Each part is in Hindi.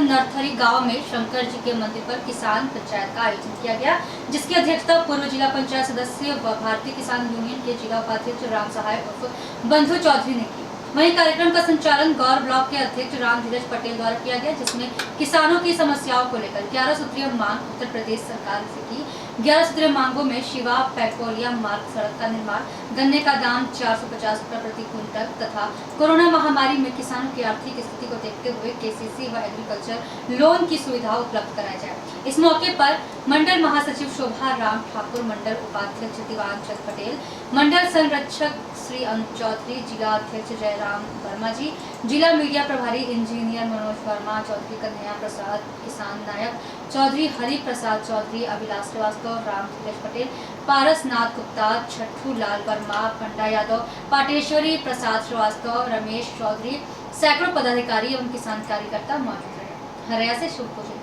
नरथरी गांव में शंकर जी के मंदिर पर किसान पंचायत का आयोजन किया गया, जिसकी अध्यक्षता पूर्व जिला पंचायत सदस्य व भारतीय किसान यूनियन के जिला उपाध्यक्ष राम सहाय उर्फ बंधु चौधरी ने की। वहीं कार्यक्रम का संचालन गौर ब्लॉक के अध्यक्ष राम धीरज पटेल द्वारा किया गया, जिसमें किसानों की समस्याओं को लेकर 11 सूत्रीय मांग उत्तर प्रदेश सरकार से की। 11 सूत्रीय मांगों में शिवा पेट्रोलियम मार्ग सड़क का निर्माण, गन्ने का दाम 450 रुपये प्रति क्विंटल तथा कोरोना महामारी में किसानों की आर्थिक स्थिति को देखते हुए केसीसी व एग्रीकल्चर लोन की सुविधा उपलब्ध कराई जाए। इस मौके पर मंडल महासचिव शोभा राम ठाकुर, मंडल उपाध्यक्ष दीवान चंद पटेल, मंडल संरक्षक श्री अनंत चौधरी, जिला अध्यक्ष जयराम वर्मा जी, जिला मीडिया प्रभारी इंजीनियर मनोज वर्मा, चौधरी कन्हैया प्रसाद, किसान नायक चौधरी हरि प्रसाद चौधरी, अभिलाष श्रीवास्तव, राम धीरज पटेल, पारस नाथ गुप्ता, छठू लाल वर्मा, पंडा यादव, पाटेश्वरी प्रसाद श्रीवास्तव, रमेश चौधरी, सैकड़ों पदाधिकारी एवं किसान कार्यकर्ता मौजूद रहे। हरियाणा से शुभ पूजन।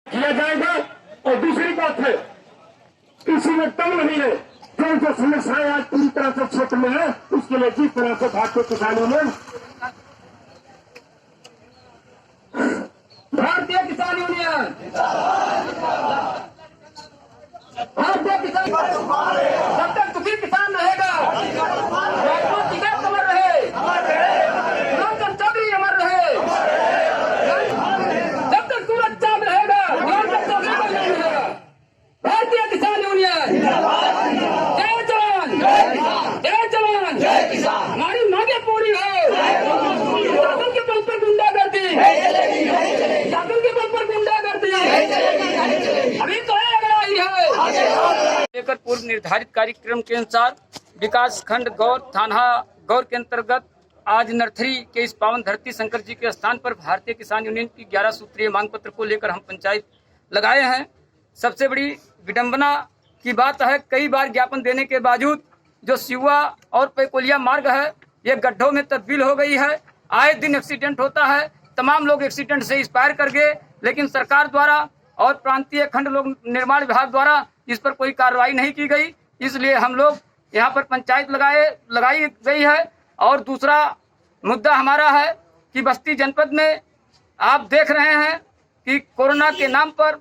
किया जाएगा। और दूसरी बात है, इसी में कम नहीं है जो समस्याएं आज पूरी तरह से क्षेत्र में है, उसके लिए जिस तरह से भारतीय किसानों ने भारतीय किसान यूनियन जब तक दुखी किसान रहेगा, अमर रहे, रामचंद्र चौधरी अमर रहे, जब तक सूरज चांद रहेगा, भारतीय किसान यूनियन जय जवान जय जवान जय किसान। हमारी मांगे पूरी हो, शासन के बल पर गुंडागर्दी, शासन के बल पर गुंडागर्दी अभी तो आई है। लेकर पूर्व निर्धारित कार्यक्रम के अनुसार विकास खंड गौर थाना गौर के अंतर्गत आज नरथरी के इस पावन धरती शंकर जी के स्थान पर भारतीय किसान यूनियन की 11 सूत्रीय मांग पत्र को लेकर हम पंचायत लगाए हैं। सबसे बड़ी विडंबना की बात है, कई बार ज्ञापन देने के बावजूद जो शिवा और पेकोलिया मार्ग है ये गड्ढों में तब्दील हो गई है। आए दिन एक्सीडेंट होता है, तमाम लोग एक्सीडेंट से एक्सपायर कर गए, लेकिन सरकार द्वारा और प्रांतीय खंड लोक निर्माण विभाग द्वारा इस पर कोई कार्रवाई नहीं की गई। इसलिए हम लोग यहाँ पर पंचायत लगाई गई है। और दूसरा मुद्दा हमारा है कि बस्ती जनपद में आप देख रहे हैं कि कोरोना के नाम पर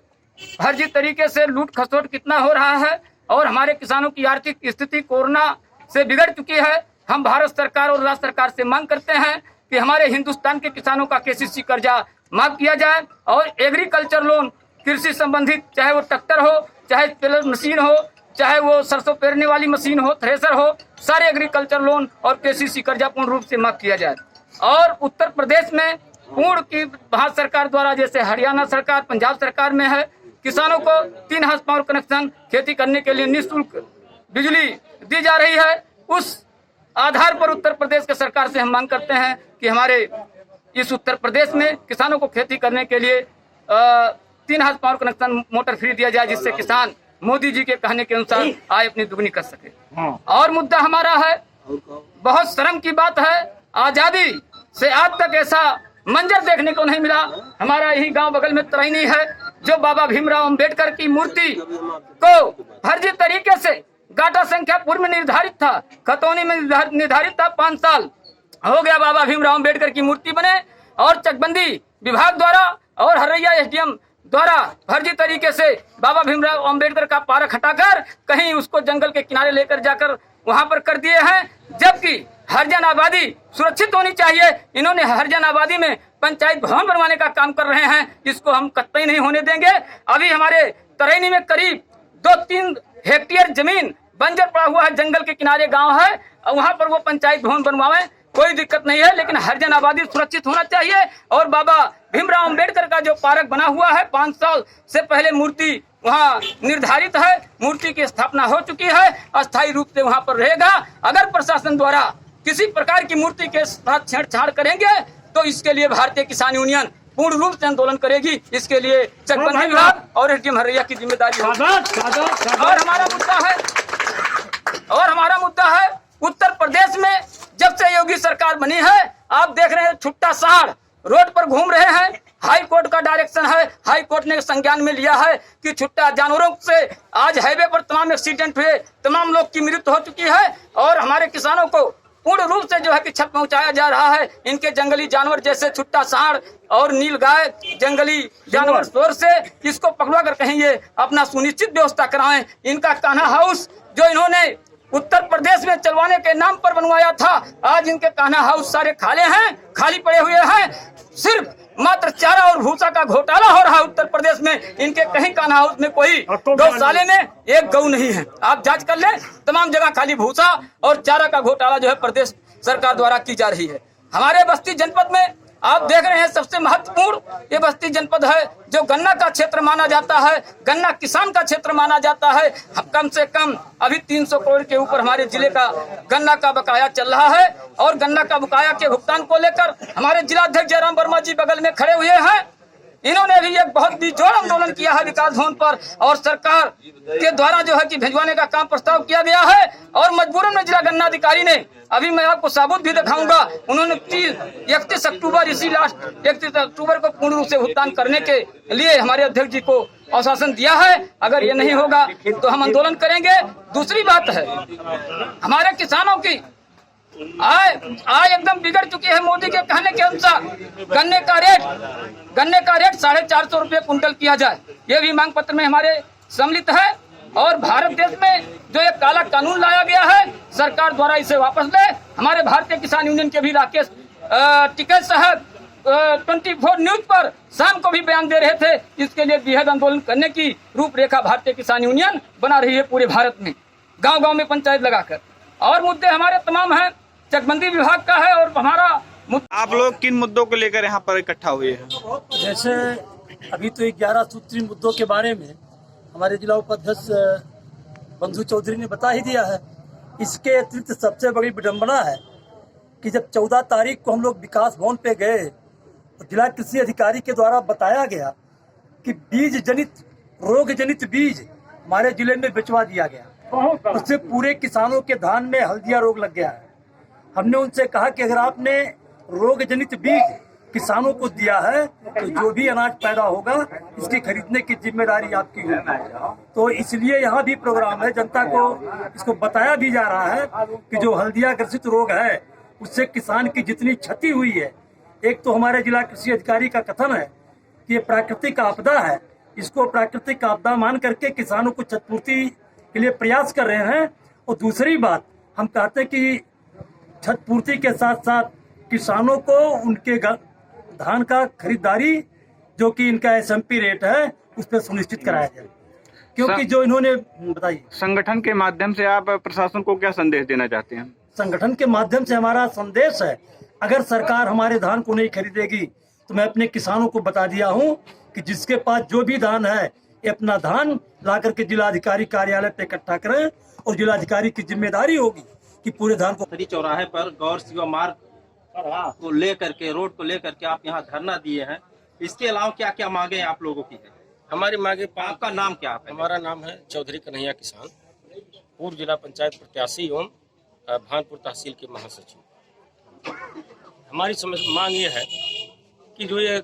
फर्जी तरीके से लूट खसोट कितना हो रहा है और हमारे किसानों की आर्थिक स्थिति कोरोना से बिगड़ चुकी है। हम भारत सरकार और राज्य सरकार से मांग करते हैं कि हमारे हिंदुस्तान के किसानों का केसीसी कर्जा माफ किया जाए और एग्रीकल्चर लोन, कृषि संबंधित, चाहे वो ट्रैक्टर हो, चाहे टेलर मशीन हो, चाहे वो सरसों पेरने वाली मशीन हो, थ्रेसर हो, सारे एग्रीकल्चर लोन और केसीसी कर्जा पूर्ण रूप से माफ किया जाए। और उत्तर प्रदेश में पूर्ण की भारत सरकार द्वारा, जैसे हरियाणा सरकार, पंजाब सरकार में है, किसानों को 3 हाउस पावर कनेक्शन खेती करने के लिए निःशुल्क बिजली दी जा रही है। उस आधार पर उत्तर प्रदेश के सरकार से हम मांग करते हैं कि हमारे इस उत्तर प्रदेश में किसानों को खेती करने के लिए 3 house power connection motor free दिया जाए, जिससे किसान मोदी जी के कहने के अनुसार आय अपनी दुगनी कर सके। और मुद्दा हमारा है, बहुत शर्म की बात है, आजादी से आज तक ऐसा मंजर देखने को नहीं मिला। हमारा यही गांव बगल में तरैनी है, जो बाबा भीमराव अंबेडकर की मूर्ति को फर्जी तरीके से गाटा संख्या पूर्व में निर्धारित था, खतौनी में निर्धारित था, 5 साल हो गया बाबा भीमराव अंबेडकर की मूर्ति बने, और चकबंदी विभाग द्वारा और हरैया एसडीएम द्वारा फर्जी तरीके से बाबा भीमराव अंबेडकर का पार्क हटाकर कहीं उसको जंगल के किनारे लेकर जाकर वहां पर कर दिए हैं, जबकि हरिजन आबादी सुरक्षित होनी चाहिए। इन्होंने हरिजन आबादी में पंचायत भवन बनवाने का काम कर रहे हैं, इसको हम कतई नहीं होने देंगे। अभी हमारे तरैनी में करीब 2-3 हेक्टेयर जमीन बंजर पड़ा हुआ है, जंगल के किनारे गांव है, और वहां पर वो पंचायत भवन बनवाएं, कोई दिक्कत नहीं है, लेकिन हरिजन आबादी सुरक्षित होना चाहिए। और बाबा भीमराव अंबेडकर का जो पार्क बना हुआ है, 5 साल से पहले मूर्ति वहाँ निर्धारित है, मूर्ति की स्थापना हो चुकी है, अस्थायी रूप से वहाँ पर रहेगा। अगर प्रशासन द्वारा किसी प्रकार की मूर्ति के साथ छेड़छाड़ करेंगे तो इसके लिए भारतीय किसान यूनियन पूर्ण रूप से आंदोलन करेगी। इसके लिए चकबंदी विभाग और एसडीएम हरैया की जिम्मेदारी होगी। और हमारा मुद्दा है उत्तर प्रदेश में जब से योगी सरकार बनी है, आप देख रहे हैं छुट्टा साड़ रोड पर घूम रहे हैं, हाई कोर्ट का डायरेक्शन है, हाई कोर्ट ने संज्ञान में लिया है कि छुट्टा जानवरों से आज हाईवे पर तमाम एक्सीडेंट हुए, तमाम लोग की मृत्यु हो चुकी है और हमारे किसानों को पूर्ण रूप से जो है कि क्षत पहुंचाया जा रहा है। इनके जंगली जानवर जैसे छुट्टा सांड और नील गाय जंगली जानवर शोर से इसको पकड़ा कर कहीं ये अपना सुनिश्चित व्यवस्था कराएं। इनका कान्हा हाउस जो इन्होंने उत्तर प्रदेश में चलवाने के नाम पर बनवाया था, आज इनके कान्हा हाउस सारे खाली पड़े हुए हैं। सिर्फ मात्र चारा और भूसा का घोटाला हो रहा है उत्तर प्रदेश में। इनके कहीं कान्हा हाउस में कोई गौशाले में एक गौ नहीं है। आप जांच कर लें, तमाम जगह खाली भूसा और चारा का घोटाला जो है प्रदेश सरकार द्वारा की जा रही है। हमारे बस्ती जनपद में आप देख रहे हैं सबसे महत्वपूर्ण ये बस्ती जनपद है जो गन्ना का क्षेत्र माना जाता है, गन्ना किसान का क्षेत्र माना जाता है। कम से कम अभी 300 करोड़ के ऊपर हमारे जिले का गन्ना का बकाया चल रहा है और गन्ना का बकाया के भुगतान को लेकर हमारे जिलाध्यक्ष जयराम वर्मा जी बगल में खड़े हुए हैं। इन्होंने भी एक बहुत बेजोड़ आंदोलन किया है विकास भवन पर और सरकार के द्वारा जो है कि भिजवाने का काम प्रस्ताव किया गया है और मजबूरन में जिला गन्ना अधिकारी ने, अभी मैं आपको साबुत भी दिखाऊंगा, उन्होंने 31 अक्टूबर को पूर्ण रूप से भुगतान करने के लिए हमारे अध्यक्ष जी को आश्वासन दिया है। अगर ये नहीं होगा तो हम आंदोलन करेंगे। दूसरी बात है हमारे किसानों की आय एकदम बिगड़ चुकी है। मोदी के कहने के अनुसार गन्ने का रेट 450 रुपये कुंटल किया जाए, ये भी मांग पत्र में हमारे सम्मिलित है। और भारत देश में जो एक काला कानून लाया गया है सरकार द्वारा इसे वापस ले। हमारे भारतीय किसान यूनियन के भी राकेश टिकैत साहब 24 न्यूज पर शाम को भी बयान दे रहे थे। इसके लिए बेहद आंदोलन करने की रूपरेखा भारतीय किसान यूनियन बना रही है पूरे भारत में, गांव-गांव में पंचायत लगाकर। और मुद्दे हमारे तमाम हैं, चकबंदी विभाग का है और हमारा आप लोग किन मुद्दों को लेकर यहाँ पर इकट्ठा हुए हैं? जैसे अभी तो 11 सूत्री मुद्दों के बारे में हमारे जिला उपाध्यक्ष बंधु चौधरी ने बता ही दिया है। इसके अतिरिक्त सबसे बड़ी विडंबना है कि जब 14 तारीख को हम लोग विकास भवन पे गए तो जिला कृषि अधिकारी के द्वारा बताया गया कि रोग जनित बीज हमारे जिले में बिचवा दिया गया। उससे पूरे किसानों के धान में हल्दिया रोग लग गया है। हमने उनसे कहा कि अगर आपने रोग जनित बीज किसानों को दिया है तो जो भी अनाज पैदा होगा इसकी खरीदने की जिम्मेदारी आपकी होगी। तो इसलिए यहाँ भी प्रोग्राम है, जनता को इसको बताया भी जा रहा है कि जो हल्दिया ग्रसित रोग है उससे किसान की जितनी क्षति हुई है, एक तो हमारे जिला कृषि अधिकारी का कथन है कि ये प्राकृतिक आपदा है, इसको प्राकृतिक आपदा मान करके किसानों को क्षतिपूर्ति के लिए प्रयास कर रहे हैं। और दूसरी बात हम कहते हैं कि क्षतिपूर्ति के साथ साथ किसानों को उनके धान का खरीदारी जो कि इनका SMP रेट है उस पर सुनिश्चित कराया जाए, क्योंकि जो इन्होंने बताइए। संगठन के माध्यम से आप प्रशासन को क्या संदेश देना चाहते हैं? संगठन के माध्यम से हमारा संदेश है, अगर सरकार हमारे धान को नहीं खरीदेगी तो मैं अपने किसानों को बता दिया हूँ कि जिसके पास जो भी धान है ये अपना धान ला करके जिलाधिकारी कार्यालय पे इकट्ठा करें और जिलाधिकारी की जिम्मेदारी होगी कि पूरे धान को। चौराहे पर गौर सेवा मार्ग को लेकर के, रोड को लेकर के आप यहाँ धरना दिए हैं। इसके अलावा क्या क्या मांगे आप लोगों की है? हमारी मांगे, आपका नाम क्या है? हमारा नाम है चौधरी कन्हैया किसान, पूर्व जिला पंचायत प्रत्याशी एवं भानपुर तहसील के महासचिव। हमारी मांग ये है कि जो ये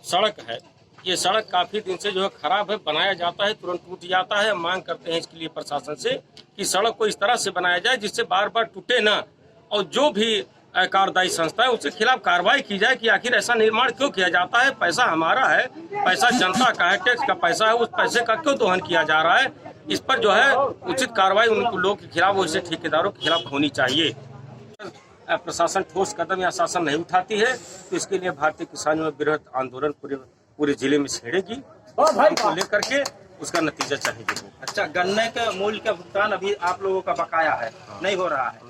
सड़क है, ये सड़क काफी दिन से जो है खराब है, बनाया जाता है तुरंत टूट जाता है। मांग करते हैं इसके लिए प्रशासन से कि सड़क को इस तरह से बनाया जाए जिससे बार बार टूटे ना, और जो भी कार्यदायी संस्था है उसके खिलाफ कार्रवाई की जाए कि आखिर ऐसा निर्माण क्यों किया जाता है। पैसा हमारा है, पैसा जनता का है, टैक्स का पैसा है, उस पैसे का क्यों दोहन किया जा रहा है। इस पर जो है उचित कार्रवाई उन लोगों के खिलाफ, वैसे ठेकेदारों के खिलाफ होनी चाहिए। प्रशासन ठोस कदम या शासन नहीं उठाती है तो इसके लिए भारतीय किसानों में बृहद आंदोलन पूरे जिले में छेड़ेगी को लेकर के, उसका नतीजा चाहिए। अच्छा, गन्ने के मूल्य का भुगतान अभी आप लोगों का बकाया है, नहीं हो रहा है?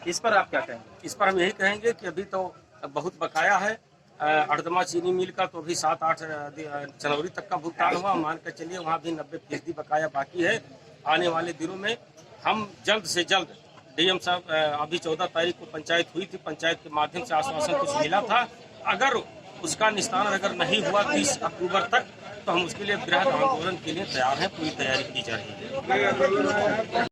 इस पर आप क्या कहेंगे? इस पर हम यही कहेंगे कि अभी तो बहुत बकाया है। अर्दमा चीनी मिल का तो अभी 7-8 जनवरी तक का भुगतान हुआ, मान कर चलिए वहाँ भी 90% बकाया बाकी है। आने वाले दिनों में हम जल्द से जल्द, DM साहब अभी 14 तारीख को पंचायत हुई थी, पंचायत के माध्यम से आश्वासन कुछ मिला था, अगर उसका निस्तारण अगर नहीं हुआ 30 अक्टूबर तक तो हम उसके लिए बृहद आंदोलन के लिए तैयार हैं, पूरी तैयारी की जा रही है।